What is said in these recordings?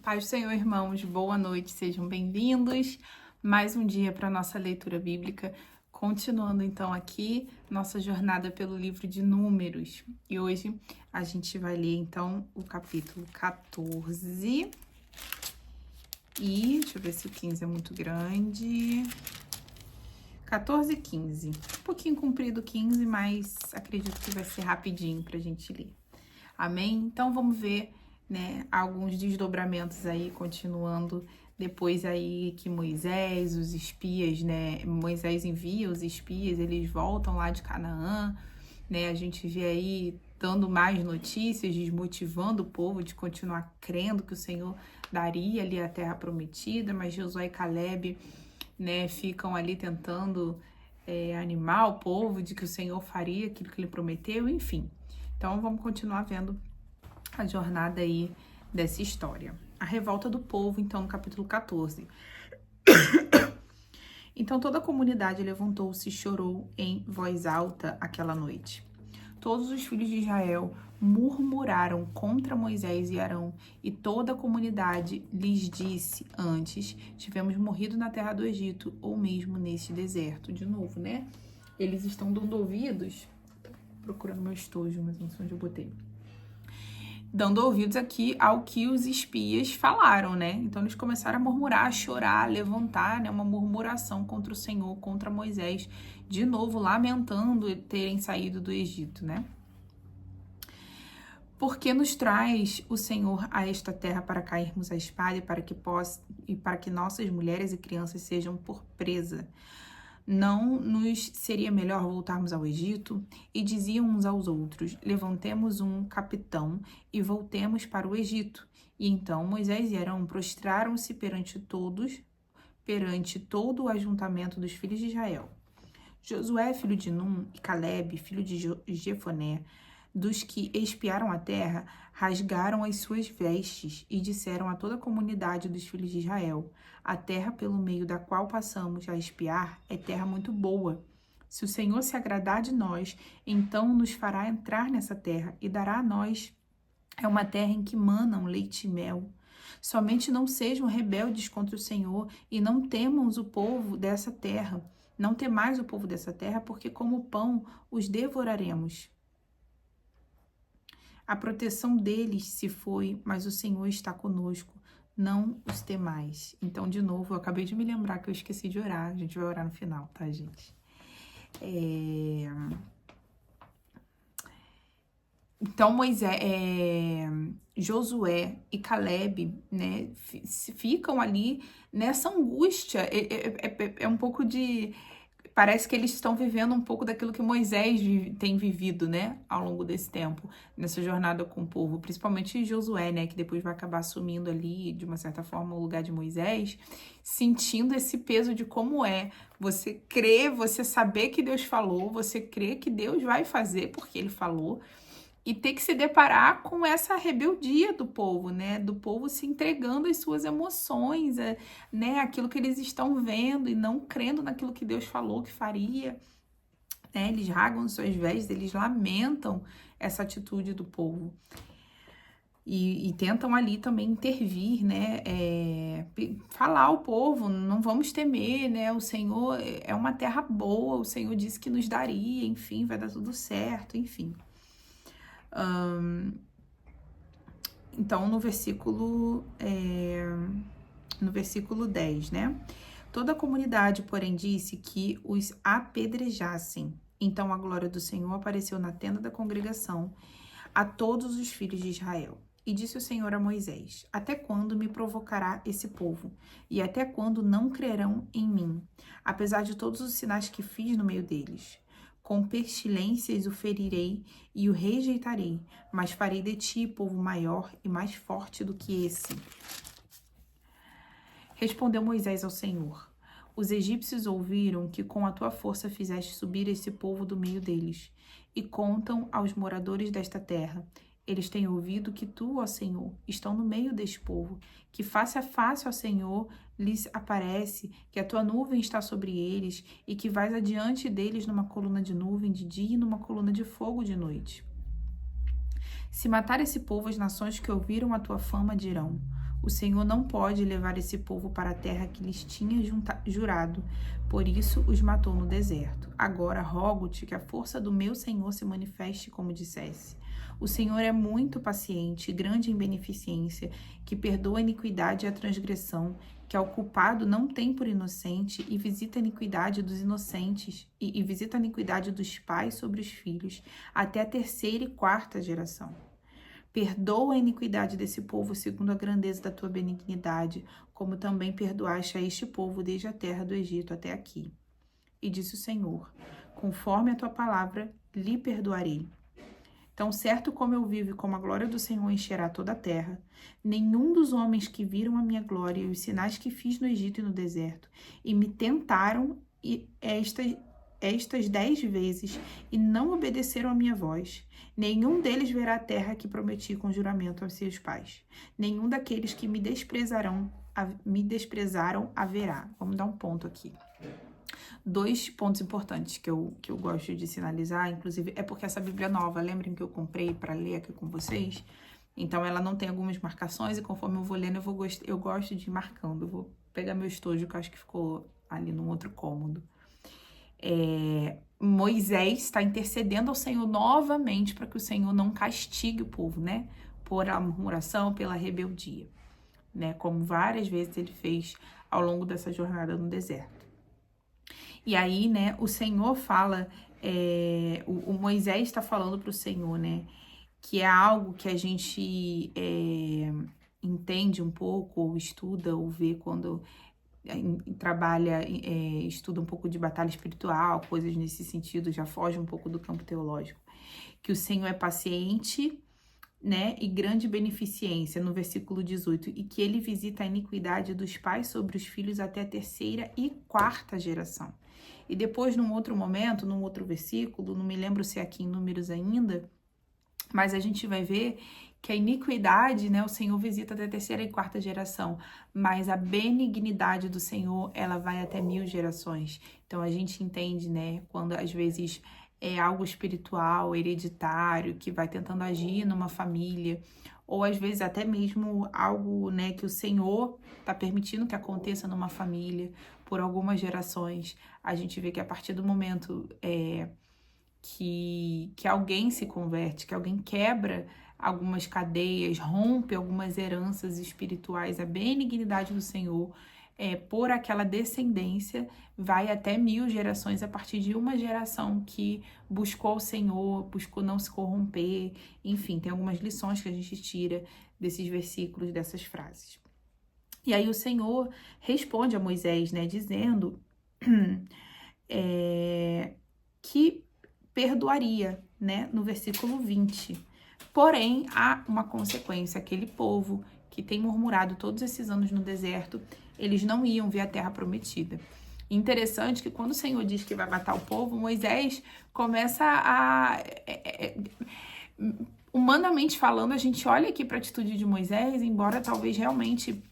Paz do Senhor, irmãos, boa noite, sejam bem-vindos. Mais um dia para nossa leitura bíblica, continuando então aqui nossa jornada pelo livro de Números. E hoje a gente vai ler então o capítulo 14. E deixa eu ver se o 15 é muito grande. 14 e 15. Um pouquinho comprido o 15, mas acredito que vai ser rapidinho pra gente ler. Amém? Então vamos ver, né, alguns desdobramentos aí, continuando depois aí que Moisés, os espias, né, Moisés envia os espias, eles voltam lá de Canaã, né, a gente vê aí dando mais notícias, desmotivando o povo de continuar crendo que o Senhor daria ali a terra prometida, mas Josué e Caleb, né, ficam ali tentando animar o povo de que o Senhor faria aquilo que ele prometeu, enfim. Então vamos continuar vendo a jornada aí dessa história. A revolta do povo, então, no capítulo 14. Então toda a comunidade levantou-se e chorou em voz alta aquela noite. Todos os filhos de Israel murmuraram contra Moisés e Arão, e toda a comunidade lhes disse antes: tivemos morrido na terra do Egito, ou mesmo neste deserto. De novo, né? Eles estão dando ouvidos, procurando meu estojo, mas não sei onde eu botei. Dando ouvidos aqui ao que os espias falaram, né? Então eles começaram a murmurar, a chorar, a levantar, né, uma murmuração contra o Senhor, contra Moisés, de novo lamentando terem saído do Egito, né? Porque nos traz o Senhor a esta terra para cairmos à espada e para que nossas mulheres e crianças sejam por presa. Não nos seria melhor voltarmos ao Egito? E diziam uns aos outros: levantemos um capitão e voltemos para o Egito. E então Moisés e Arão prostraram-se perante todo o ajuntamento dos filhos de Israel. Josué, filho de Num, e Caleb, filho de Jefoné, dos que espiaram a terra, rasgaram as suas vestes e disseram a toda a comunidade dos filhos de Israel: a terra pelo meio da qual passamos a espiar é terra muito boa. Se o Senhor se agradar de nós, então nos fará entrar nessa terra e dará a nós. É uma terra em que manam leite e mel. Somente não sejam rebeldes contra o Senhor e não temam o povo dessa terra. Não temais o povo dessa terra, porque como pão os devoraremos. A proteção deles se foi, mas o Senhor está conosco. Não os temais. Então, de novo, eu acabei de me lembrar que eu esqueci de orar. A gente vai orar no final, tá, gente? Então, Josué e Caleb, né, ficam ali nessa angústia. É um pouco de... Parece que eles estão vivendo um pouco daquilo que Moisés tem vivido, né, ao longo desse tempo, nessa jornada com o povo, principalmente Josué, né, que depois vai acabar assumindo ali, de uma certa forma, o lugar de Moisés, sentindo esse peso de como é você crer, você saber que Deus falou, você crer que Deus vai fazer porque ele falou, e ter que se deparar com essa rebeldia do povo, né? Do povo se entregando às suas emoções, né? Aquilo que eles estão vendo e não crendo naquilo que Deus falou que faria, né? Eles rasgam suas vestes, eles lamentam essa atitude do povo. E tentam ali também intervir, né? Falar ao povo: não vamos temer, né? O Senhor é uma terra boa, o Senhor disse que nos daria, enfim, vai dar tudo certo, enfim. Então, no versículo 10, né? Toda a comunidade, porém, disse que os apedrejassem. Então, a glória do Senhor apareceu na tenda da congregação a todos os filhos de Israel. E disse o Senhor a Moisés: até quando me provocará esse povo? E até quando não crerão em mim, apesar de todos os sinais que fiz no meio deles? Com pestilências o ferirei e o rejeitarei, mas farei de ti povo maior e mais forte do que esse. Respondeu Moisés ao Senhor: os egípcios ouviram que com a tua força fizeste subir esse povo do meio deles, e contam aos moradores desta terra. Eles têm ouvido que tu, ó Senhor, estão no meio deste povo, que face a face, ó Senhor, lhes aparece, que a tua nuvem está sobre eles, e que vais adiante deles numa coluna de nuvem de dia e numa coluna de fogo de noite. Se matar esse povo, as nações que ouviram a tua fama dirão: O Senhor não pode levar esse povo para a terra que lhes tinha jurado, por isso os matou no deserto. Agora rogo-te que a força do meu Senhor se manifeste como dissesse. O Senhor é muito paciente, grande em beneficência, que perdoa a iniquidade e a transgressão, que ao culpado não tem por inocente e visita a iniquidade dos inocentes e visita a iniquidade dos pais sobre os filhos, até a terceira e quarta geração. Perdoa a iniquidade desse povo segundo a grandeza da tua benignidade, como também perdoaste a este povo desde a terra do Egito até aqui. E disse o Senhor, conforme a tua palavra, lhe perdoarei. Tão certo como eu vivo e como a glória do Senhor encherá toda a terra, nenhum dos homens que viram a minha glória e os sinais que fiz no Egito e no deserto, e me tentaram estas 10 vezes, e não obedeceram a minha voz, nenhum deles verá a terra que prometi com juramento aos seus pais. Nenhum daqueles que me desprezaram a verá. Vamos dar um ponto aqui. 2 pontos importantes que eu gosto de sinalizar, inclusive, é porque essa Bíblia nova, lembrem que eu comprei para ler aqui com vocês, então ela não tem algumas marcações e conforme eu vou lendo, eu gosto de ir marcando. Eu vou pegar meu estojo, que eu acho que ficou ali num outro cômodo. Moisés está intercedendo ao Senhor novamente para que o Senhor não castigue o povo, né? Por a murmuração, pela rebeldia, né? Como várias vezes ele fez ao longo dessa jornada no deserto. E aí, né, o Senhor fala, o Moisés está falando para o Senhor, né, que é algo que a gente entende um pouco, ou estuda, ou vê quando trabalha, estuda um pouco de batalha espiritual, coisas nesse sentido, já foge um pouco do campo teológico. Que o Senhor é paciente, né, e grande beneficência, no versículo 18, e que ele visita a iniquidade dos pais sobre os filhos até a terceira e quarta geração. E depois, num outro momento, num outro versículo, não me lembro se é aqui em Números ainda, mas a gente vai ver que a iniquidade, né, o Senhor visita até a terceira e quarta geração, mas a benignidade do Senhor, ela vai até 1000 gerações. Então, a gente entende, né, quando às vezes é algo espiritual, hereditário, que vai tentando agir numa família, ou às vezes até mesmo algo, né, que o Senhor está permitindo que aconteça numa família por algumas gerações. A gente vê que a partir do momento que alguém se converte, que alguém quebra algumas cadeias, rompe algumas heranças espirituais, a benignidade do Senhor por aquela descendência vai até 1000 gerações a partir de uma geração que buscou o Senhor, buscou não se corromper, enfim, tem algumas lições que a gente tira desses versículos, dessas frases. E aí o Senhor responde a Moisés, né, dizendo que perdoaria, né, no versículo 20. Porém, há uma consequência, aquele povo que tem murmurado todos esses anos no deserto, eles não iam ver a terra prometida. Interessante que quando o Senhor diz que vai matar o povo, Moisés começa a... humanamente falando, a gente olha aqui para a atitude de Moisés, embora talvez realmente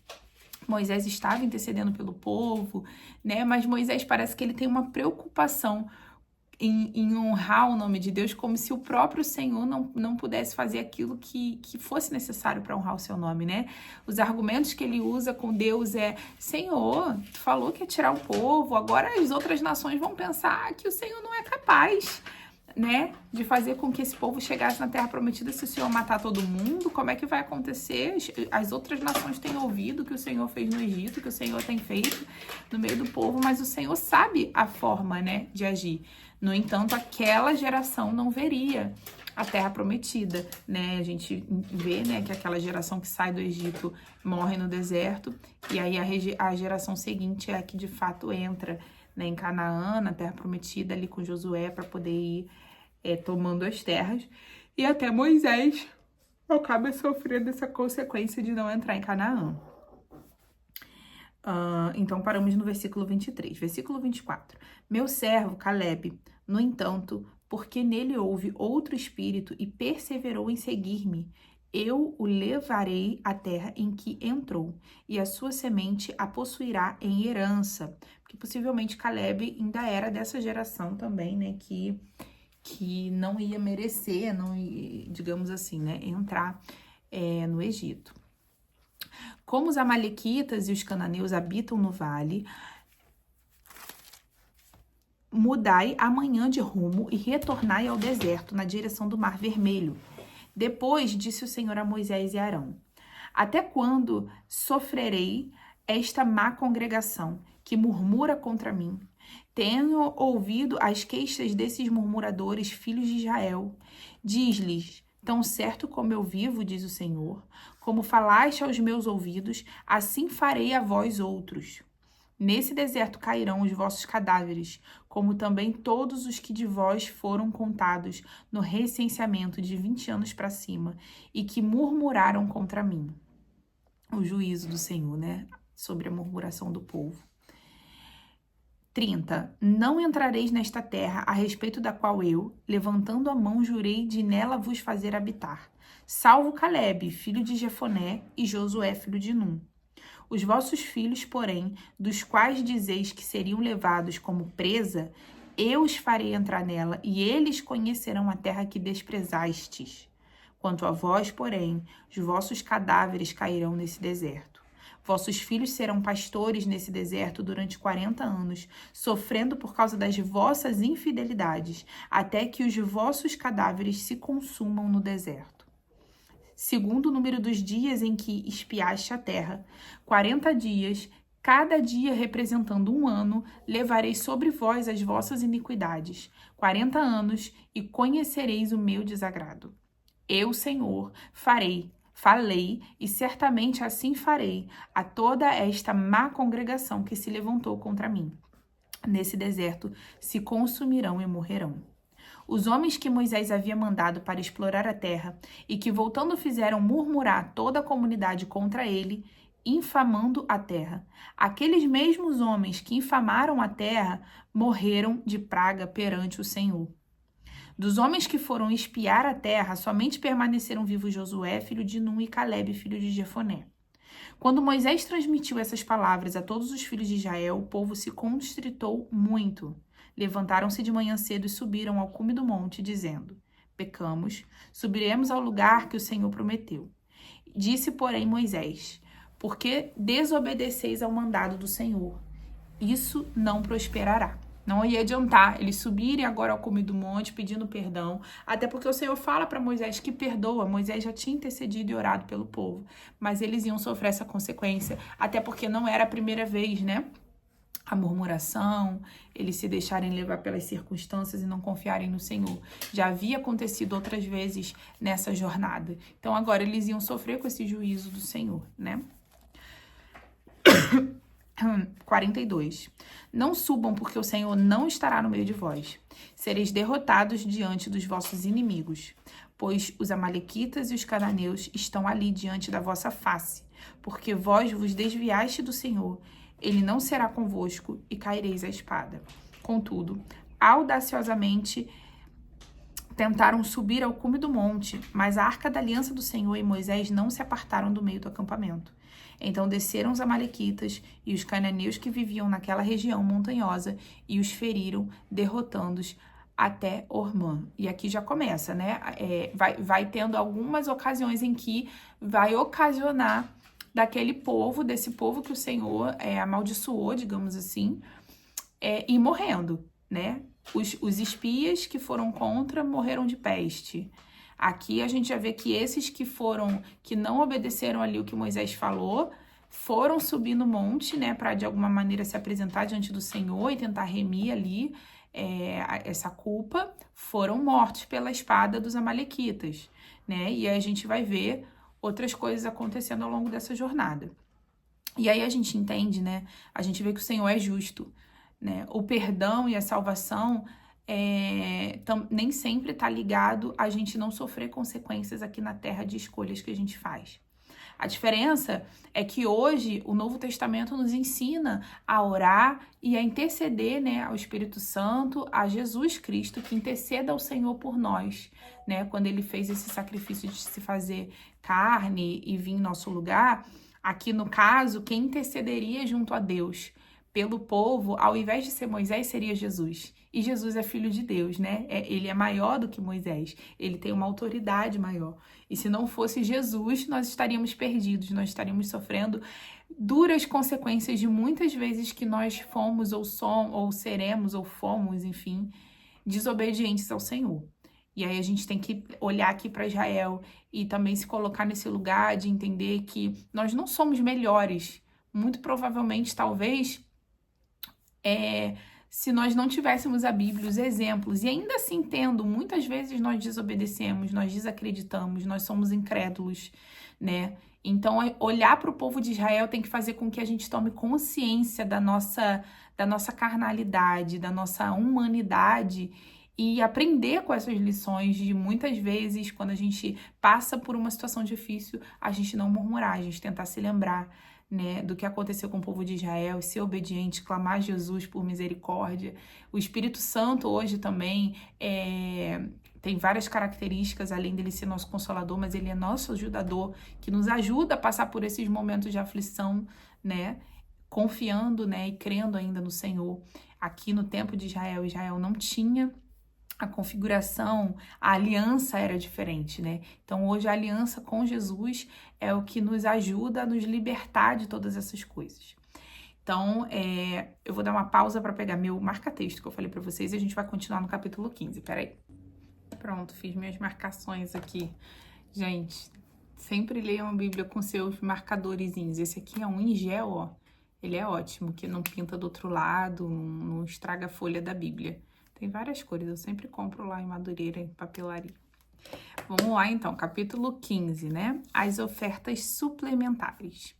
Moisés estava intercedendo pelo povo, né? Mas Moisés parece que ele tem uma preocupação em honrar o nome de Deus, como se o próprio Senhor não pudesse fazer aquilo que fosse necessário para honrar o seu nome, né? Os argumentos que ele usa com Deus Senhor, tu falou que ia tirar o povo, agora as outras nações vão pensar que o Senhor não é capaz, né, de fazer com que esse povo chegasse na Terra Prometida se o Senhor matar todo mundo. Como é que vai acontecer? As outras nações têm ouvido o que o Senhor fez no Egito, o que o Senhor tem feito no meio do povo, mas o Senhor sabe a forma, né, de agir. No entanto, aquela geração não veria a Terra Prometida, né? A gente vê, né, que aquela geração que sai do Egito morre no deserto, e aí a geração seguinte é a que de fato entra, né, em Canaã, na Terra Prometida, ali com Josué, para poder ir tomando as terras. E até Moisés acaba sofrendo essa consequência de não entrar em Canaã. Então, paramos no versículo 23. Versículo 24. Meu servo Caleb, no entanto, porque nele houve outro espírito e perseverou em seguir-me, eu o levarei à terra em que entrou, e a sua semente a possuirá em herança. Porque possivelmente Caleb ainda era dessa geração também, né, que não ia merecer, não ia, digamos assim, né, entrar no Egito. Como os amalequitas e os cananeus habitam no vale, mudai amanhã de rumo e retornai ao deserto, na direção do Mar Vermelho. Depois disse o Senhor a Moisés e Arão: até quando sofrerei esta má congregação que murmura contra mim? Tenho ouvido as queixas desses murmuradores, filhos de Israel. Diz-lhes: tão certo como eu vivo, diz o Senhor, como falaste aos meus ouvidos, assim farei a vós outros. Nesse deserto cairão os vossos cadáveres, como também todos os que de vós foram contados no recenseamento de 20 anos para cima, e que murmuraram contra mim. O juízo do Senhor, né? Sobre a murmuração do povo. 30. Não entrareis nesta terra, a respeito da qual eu, levantando a mão, jurei de nela vos fazer habitar, salvo Calebe, filho de Jefoné, e Josué, filho de Num. Os vossos filhos, porém, dos quais dizeis que seriam levados como presa, eu os farei entrar nela, e eles conhecerão a terra que desprezastes. Quanto a vós, porém, os vossos cadáveres cairão nesse deserto. Vossos filhos serão pastores nesse deserto durante 40 anos, sofrendo por causa das vossas infidelidades, até que os vossos cadáveres se consumam no deserto. Segundo o número dos dias em que espiaste a terra, 40 dias, cada dia representando um ano, levarei sobre vós as vossas iniquidades, 40 anos, e conhecereis o meu desagrado. Eu, Senhor, falei, e certamente assim farei a toda esta má congregação que se levantou contra mim. Nesse deserto se consumirão e morrerão. Os homens que Moisés havia mandado para explorar a terra e que voltando fizeram murmurar toda a comunidade contra ele, infamando a terra. Aqueles mesmos homens que infamaram a terra morreram de praga perante o Senhor. Dos homens que foram espiar a terra, somente permaneceram vivos Josué, filho de Num, e Calebe, filho de Jefoné. Quando Moisés transmitiu essas palavras a todos os filhos de Israel, o povo se constritou muito. Levantaram-se de manhã cedo e subiram ao cume do monte, dizendo: pecamos, subiremos ao lugar que o Senhor prometeu. Disse, porém, Moisés: por que desobedeceis ao mandado do Senhor? Isso não prosperará. Não ia adiantar eles subirem agora ao cume do monte pedindo perdão, até porque o Senhor fala para Moisés que perdoa. Moisés já tinha intercedido e orado pelo povo, mas eles iam sofrer essa consequência, até porque não era a primeira vez, né? A murmuração, eles se deixarem levar pelas circunstâncias e não confiarem no Senhor. Já havia acontecido outras vezes nessa jornada. Então agora eles iam sofrer com esse juízo do Senhor, né? 42. Não subam, porque o Senhor não estará no meio de vós. Sereis derrotados diante dos vossos inimigos, pois os amalequitas e os cananeus estão ali diante da vossa face, porque vós vos desviaste do Senhor. Ele não será convosco e caireis à espada. Contudo, audaciosamente tentaram subir ao cume do monte, mas a arca da aliança do Senhor e Moisés não se apartaram do meio do acampamento. Então desceram os amalequitas e os cananeus que viviam naquela região montanhosa e os feriram, derrotando-os até Ormã. E aqui já começa, né? Vai tendo algumas ocasiões em que vai ocasionar daquele povo, desse povo que o Senhor amaldiçoou, digamos assim, ir morrendo, né? Os espias que foram contra morreram de peste. Aqui a gente já vê que esses que não obedeceram ali o que Moisés falou, foram subir no monte, né, para de alguma maneira se apresentar diante do Senhor e tentar remir ali essa culpa, foram mortos pela espada dos amalequitas, né? E aí a gente vai ver outras coisas acontecendo ao longo dessa jornada. E aí a gente entende, né? A gente vê que o Senhor é justo, né? O perdão e a salvação nem sempre está ligado a gente não sofrer consequências aqui na terra de escolhas que a gente faz. A diferença é que hoje o Novo Testamento nos ensina a orar e a interceder, né, ao Espírito Santo, a Jesus Cristo, que interceda ao Senhor por nós, né? Quando ele fez esse sacrifício de se fazer carne e vir em nosso lugar, aqui no caso, quem intercederia junto a Deus pelo povo, ao invés de ser Moisés, seria Jesus. E Jesus é filho de Deus, né? Ele é maior do que Moisés. Ele tem uma autoridade maior. E se não fosse Jesus, nós estaríamos perdidos, nós estaríamos sofrendo duras consequências de muitas vezes que nós fomos ou somos, ou seremos, ou fomos, enfim, desobedientes ao Senhor. E aí a gente tem que olhar aqui para Israel e também se colocar nesse lugar de entender que nós não somos melhores. Muito provavelmente, talvez, se nós não tivéssemos a Bíblia, os exemplos, e ainda assim tendo, muitas vezes nós desobedecemos, nós desacreditamos, nós somos incrédulos, né? Então, olhar para o povo de Israel tem que fazer com que a gente tome consciência da nossa carnalidade, da nossa humanidade, e aprender com essas lições de muitas vezes, quando a gente passa por uma situação difícil, a gente não murmurar, a gente tentar se lembrar, né, do que aconteceu com o povo de Israel, ser obediente, clamar a Jesus por misericórdia. O Espírito Santo hoje também tem várias características, além dele ser nosso consolador, mas ele é nosso ajudador, que nos ajuda a passar por esses momentos de aflição, né, confiando, né, e crendo ainda no Senhor. Aqui no tempo de Israel não tinha a configuração, a aliança era diferente, né? Então, hoje, a aliança com Jesus é o que nos ajuda a nos libertar de todas essas coisas. Então, eu vou dar uma pausa para pegar meu marca-texto que eu falei para vocês e a gente vai continuar no capítulo 15. Peraí. Pronto, fiz minhas marcações aqui. Gente, sempre leiam a Bíblia com seus marcadorzinhos. Esse aqui é um em gel, ó. Ele é ótimo, que não pinta do outro lado, não estraga a folha da Bíblia. Tem várias cores, eu sempre compro lá em Madureira, em papelaria. Vamos lá, então, capítulo 15, né? As ofertas suplementares.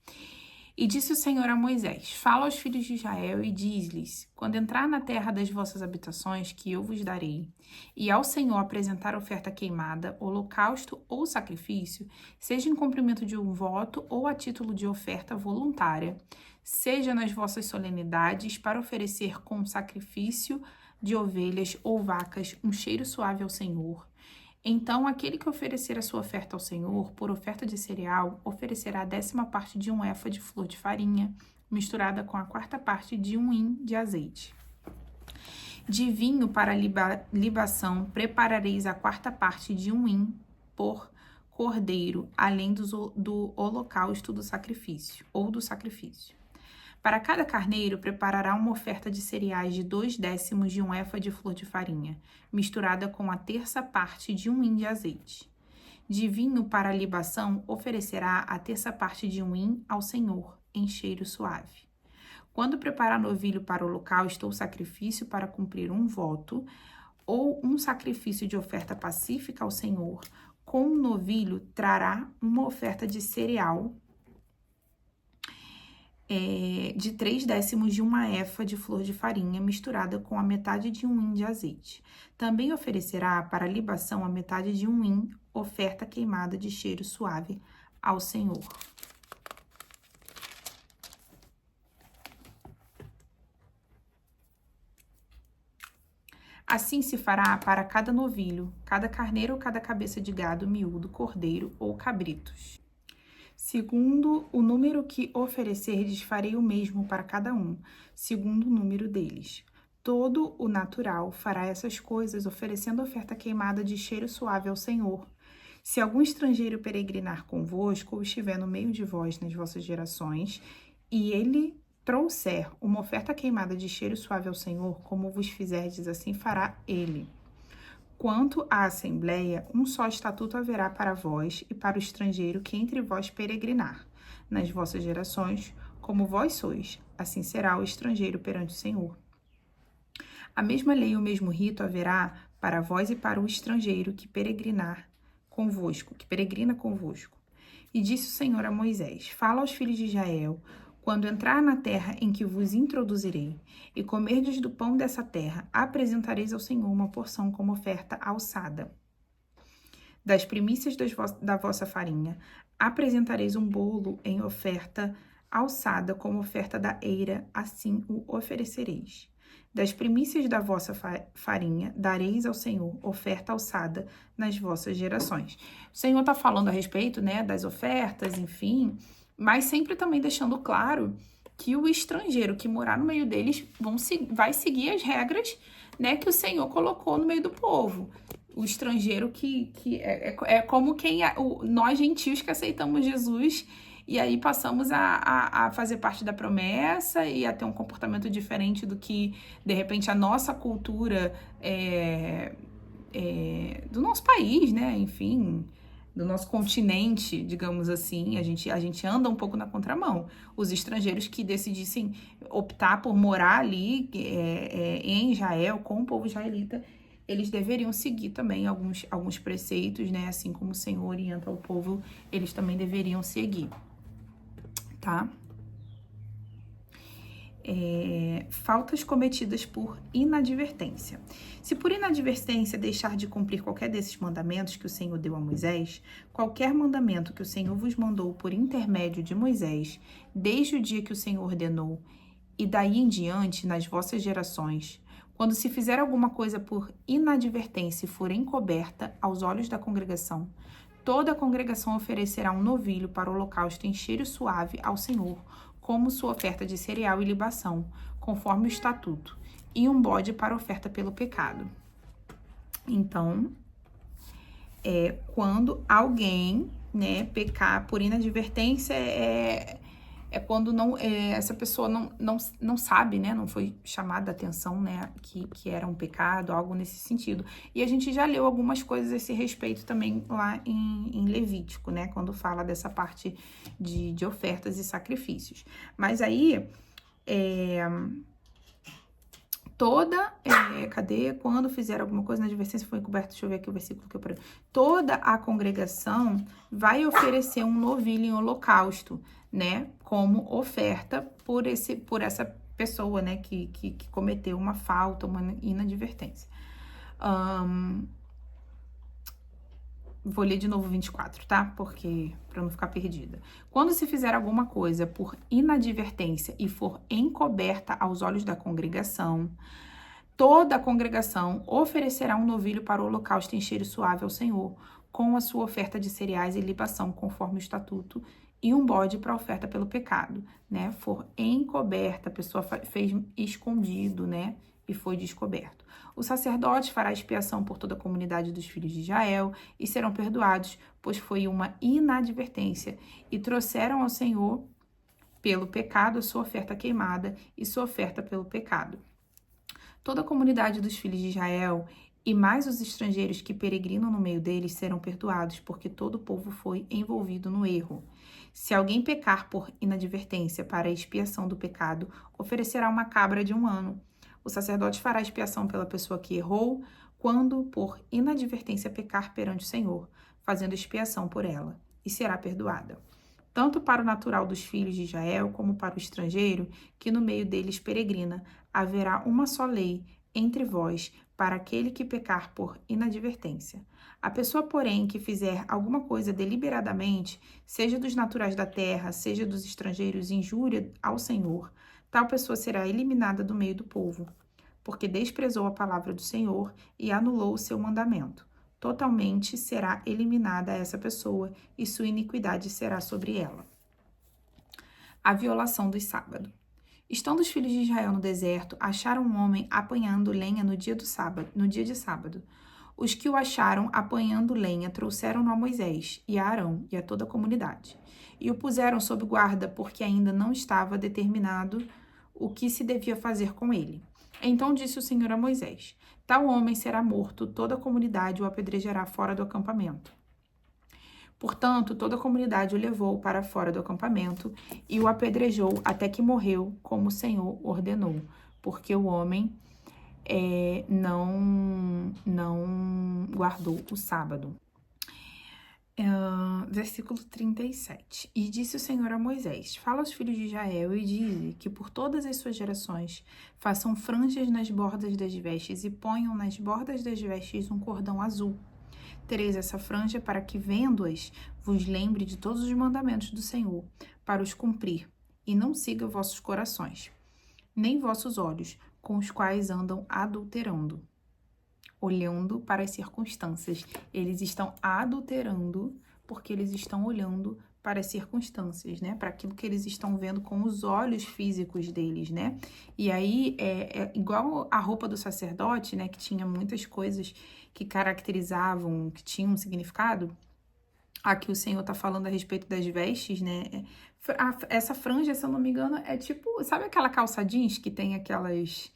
E disse o Senhor a Moisés, fala aos filhos de Israel e diz-lhes, quando entrar na terra das vossas habitações, que eu vos darei, e ao Senhor apresentar oferta queimada, holocausto ou sacrifício, seja em cumprimento de um voto ou a título de oferta voluntária, seja nas vossas solenidades para oferecer com sacrifício de ovelhas ou vacas um cheiro suave ao Senhor. Então, aquele que oferecer a sua oferta ao Senhor, por oferta de cereal, oferecerá a 10ª parte de um efa de flor de farinha, misturada com a 4ª parte de um hin de azeite. De vinho para libação, preparareis a 4ª parte de um hin por cordeiro, além do holocausto do sacrifício, ou do sacrifício. Para cada carneiro, preparará uma oferta de cereais de 2/10 de um efa de flor de farinha, misturada com a 1/3 parte de um hin de azeite. De vinho para a libação, oferecerá a 1/3 parte de um hin ao Senhor, em cheiro suave. Quando preparar novilho para o holocausto ou sacrifício para cumprir um voto, ou um sacrifício de oferta pacífica ao Senhor, com o novilho trará uma oferta de cereal, de 3/10 de uma efa de flor de farinha misturada com a metade de um hin de azeite. Também oferecerá para a libação a metade de um hin, oferta queimada de cheiro suave ao Senhor. Assim se fará para cada novilho, cada carneiro ou cada cabeça de gado miúdo, cordeiro ou cabritos. Segundo o número que oferecerdes, farei o mesmo para cada um, segundo o número deles. Todo o natural fará essas coisas, oferecendo oferta queimada de cheiro suave ao Senhor. Se algum estrangeiro peregrinar convosco, ou estiver no meio de vós nas vossas gerações, e ele trouxer uma oferta queimada de cheiro suave ao Senhor, como vos fizerdes, assim fará ele. Quanto à assembleia, um só estatuto haverá para vós e para o estrangeiro que entre vós peregrinar, nas vossas gerações, como vós sois, assim será o estrangeiro perante o Senhor. A mesma lei e o mesmo rito haverá para vós e para o estrangeiro que peregrina convosco. E disse o Senhor a Moisés, fala aos filhos de Israel, quando entrar na terra em que vos introduzirei, e comerdes do pão dessa terra, apresentareis ao Senhor uma porção como oferta alçada. Das primícias da vossa farinha, apresentareis um bolo em oferta alçada como oferta da eira, assim o oferecereis. Das primícias da vossa farinha, dareis ao Senhor oferta alçada nas vossas gerações. O Senhor está falando a respeito, né, das ofertas, enfim, mas sempre também deixando claro que o estrangeiro que morar no meio deles vai seguir as regras, né, que o Senhor colocou no meio do povo. O estrangeiro que é como nós gentios que aceitamos Jesus e aí passamos a fazer parte da promessa e a ter um comportamento diferente do que, de repente, a nossa cultura do nosso país, né? Enfim, do nosso continente, digamos assim, a gente anda um pouco na contramão. Os estrangeiros que decidissem optar por morar ali em Israel, com o povo israelita, eles deveriam seguir também alguns preceitos, né? Assim como o Senhor orienta o povo, eles também deveriam seguir, tá? Faltas cometidas por inadvertência. Se por inadvertência deixar de cumprir qualquer desses mandamentos que o Senhor deu a Moisés, qualquer mandamento que o Senhor vos mandou por intermédio de Moisés, desde o dia que o Senhor ordenou, e daí em diante, nas vossas gerações, quando se fizer alguma coisa por inadvertência e for encoberta aos olhos da congregação, toda a congregação oferecerá um novilho para o holocausto em cheiro suave ao Senhor, como sua oferta de cereal e libação, conforme o estatuto, e um bode para oferta pelo pecado. Então, quando alguém, né, pecar por inadvertência, quando essa pessoa não sabe, né, não foi chamada a atenção, né, que era um pecado, algo nesse sentido. E a gente já leu algumas coisas a esse respeito também lá em Levítico, né, quando fala dessa parte de ofertas e sacrifícios. Mas aí, quando fizer alguma coisa na advertência foi encoberta, deixa eu ver aqui o versículo que eu parei. Toda a congregação vai oferecer um novilho em holocausto, né, como oferta por essa pessoa, né, que cometeu uma falta, uma inadvertência. Vou ler de novo 24, tá? Porque, para não ficar perdida. Quando se fizer alguma coisa por inadvertência e for encoberta aos olhos da congregação, toda a congregação oferecerá um novilho para o holocausto em cheiro suave ao Senhor, com a sua oferta de cereais e libação, conforme o estatuto, e um bode para a oferta pelo pecado, né? For encoberta, a pessoa fez escondido, né? E foi descoberto. O sacerdote fará expiação por toda a comunidade dos filhos de Israel e serão perdoados, pois foi uma inadvertência, e trouxeram ao Senhor pelo pecado a sua oferta queimada e sua oferta pelo pecado. Toda a comunidade dos filhos de Israel e mais os estrangeiros que peregrinam no meio deles serão perdoados, porque todo o povo foi envolvido no erro. Se alguém pecar por inadvertência para a expiação do pecado, oferecerá uma cabra de 1 ano. O sacerdote fará expiação pela pessoa que errou, quando por inadvertência pecar perante o Senhor, fazendo expiação por ela, e será perdoada. Tanto para o natural dos filhos de Israel, como para o estrangeiro, que no meio deles peregrina, haverá uma só lei entre vós, para aquele que pecar por inadvertência. A pessoa, porém, que fizer alguma coisa deliberadamente, seja dos naturais da terra, seja dos estrangeiros, injúria ao Senhor, tal pessoa será eliminada do meio do povo, porque desprezou a palavra do Senhor e anulou o seu mandamento. Totalmente será eliminada essa pessoa e sua iniquidade será sobre ela. A violação dos sábados. Estando os filhos de Israel no deserto, acharam um homem apanhando lenha no dia de sábado. Os que o acharam apanhando lenha trouxeram-no a Moisés e a Arão e a toda a comunidade, e o puseram sob guarda, porque ainda não estava determinado o que se devia fazer com ele. Então disse o Senhor a Moisés: tal homem será morto, toda a comunidade o apedrejará fora do acampamento. Portanto, toda a comunidade o levou para fora do acampamento e o apedrejou até que morreu, como o Senhor ordenou, porque o homem não guardou o sábado. Versículo 37. E disse o Senhor a Moisés: fala aos filhos de Israel e dize que por todas as suas gerações façam franjas nas bordas das vestes e ponham nas bordas das vestes um cordão azul. Tereis essa franja para que, vendo-as, vos lembre de todos os mandamentos do Senhor, para os cumprir, e não siga vossos corações, nem vossos olhos, com os quais andam adulterando, olhando para as circunstâncias. Eles estão adulterando porque eles estão olhando para as circunstâncias, né? Para aquilo que eles estão vendo com os olhos físicos deles, né? E aí, é igual a roupa do sacerdote, né? Que tinha muitas coisas que caracterizavam, que tinham um significado. Aqui o Senhor tá falando a respeito das vestes, né? Essa franja, se eu não me engano, é tipo... Sabe aquela calça jeans que tem aquelas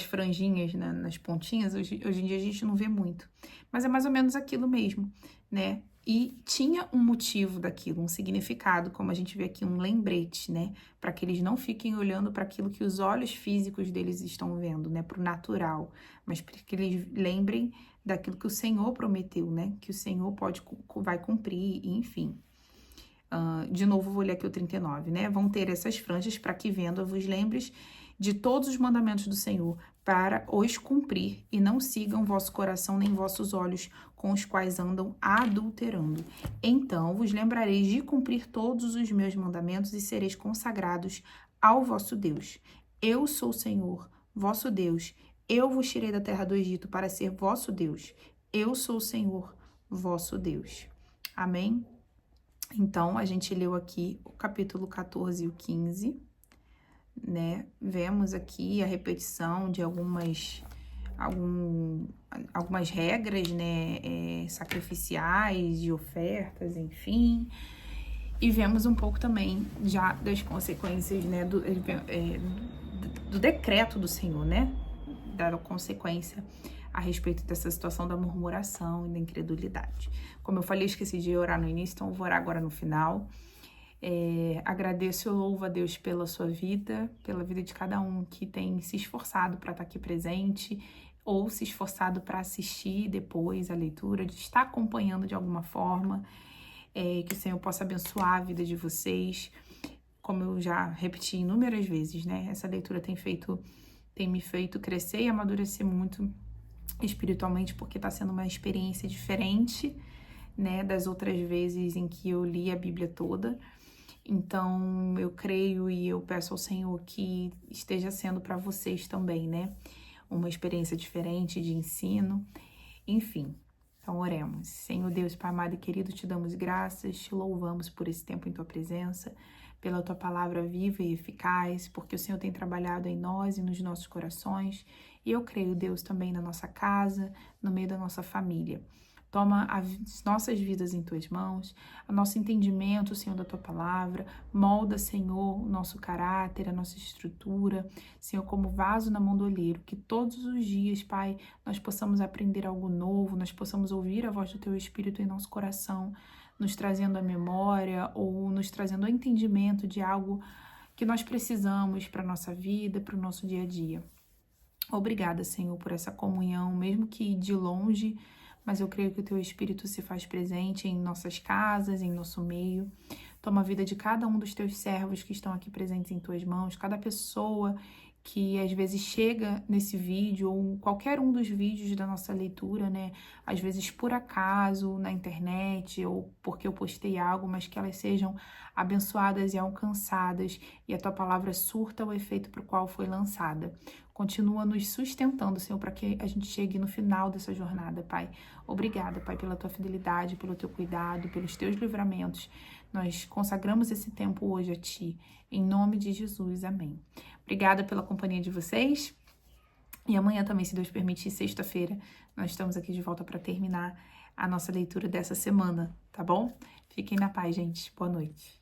franjinhas nas pontinhas? Hoje em dia a gente não vê muito. Mas é mais ou menos aquilo mesmo, né? E tinha um motivo daquilo, um significado, como a gente vê aqui, um lembrete, né? Para que eles não fiquem olhando para aquilo que os olhos físicos deles estão vendo, né? Para o natural, mas para que eles lembrem daquilo que o Senhor prometeu, né? Que o Senhor vai cumprir, enfim. De novo, vou ler aqui o 39, né? Vão ter essas franjas para que vendo vos lembres de todos os mandamentos do Senhor, para os cumprir, e não sigam vosso coração nem vossos olhos, com os quais andam adulterando. Então vos lembrareis de cumprir todos os meus mandamentos e sereis consagrados ao vosso Deus. Eu sou o Senhor, vosso Deus. Eu vos tirei da terra do Egito para ser vosso Deus. Eu sou o Senhor, vosso Deus. Amém? Então, a gente leu aqui o capítulo 14 e o 15, né? Vemos aqui a repetição de algumas regras, né? Sacrificiais, de ofertas, enfim. E vemos um pouco também já das consequências, né? Do decreto do Senhor, né? Da consequência a respeito dessa situação da murmuração e da incredulidade. Como eu falei, esqueci de orar no início, então eu vou orar agora no final. Agradeço e louvo a Deus pela sua vida, pela vida de cada um que tem se esforçado para estar aqui presente ou se esforçado para assistir depois a leitura, de estar acompanhando de alguma forma. Que o Senhor possa abençoar a vida de vocês. Como eu já repeti inúmeras vezes, né? Essa leitura tem me feito crescer e amadurecer muito espiritualmente, porque está sendo uma experiência diferente, né, das outras vezes em que eu li a Bíblia toda. Então, eu creio e eu peço ao Senhor que esteja sendo para vocês também, né, uma experiência diferente de ensino, enfim. Então, oremos. Senhor Deus, Pai amado e querido, te damos graças, te louvamos por esse tempo em tua presença, pela tua palavra viva e eficaz, porque o Senhor tem trabalhado em nós e nos nossos corações. E eu creio, Deus, também na nossa casa, no meio da nossa família. Toma as nossas vidas em tuas mãos, o nosso entendimento, Senhor, da tua palavra. Molda, Senhor, o nosso caráter, a nossa estrutura, Senhor, como vaso na mão do olheiro. Que todos os dias, Pai, nós possamos aprender algo novo, nós possamos ouvir a voz do teu Espírito em nosso coração, nos trazendo a memória ou nos trazendo o entendimento de algo que nós precisamos para a nossa vida, para o nosso dia a dia. Obrigada, Senhor, por essa comunhão, mesmo que de longe, mas eu creio que o teu Espírito se faz presente em nossas casas, em nosso meio. Toma a vida de cada um dos teus servos que estão aqui presentes em tuas mãos, cada pessoa que às vezes chega nesse vídeo ou qualquer um dos vídeos da nossa leitura, né? Às vezes por acaso na internet ou porque eu postei algo, mas que elas sejam abençoadas e alcançadas e a tua palavra surta o efeito para o qual foi lançada. Continua nos sustentando, Senhor, para que a gente chegue no final dessa jornada, Pai. Obrigada, Pai, pela tua fidelidade, pelo teu cuidado, pelos teus livramentos. Nós consagramos esse tempo hoje a Ti. Em nome de Jesus, amém. Obrigada pela companhia de vocês. E amanhã também, se Deus permitir, sexta-feira, nós estamos aqui de volta para terminar a nossa leitura dessa semana, tá bom? Fiquem na paz, gente. Boa noite.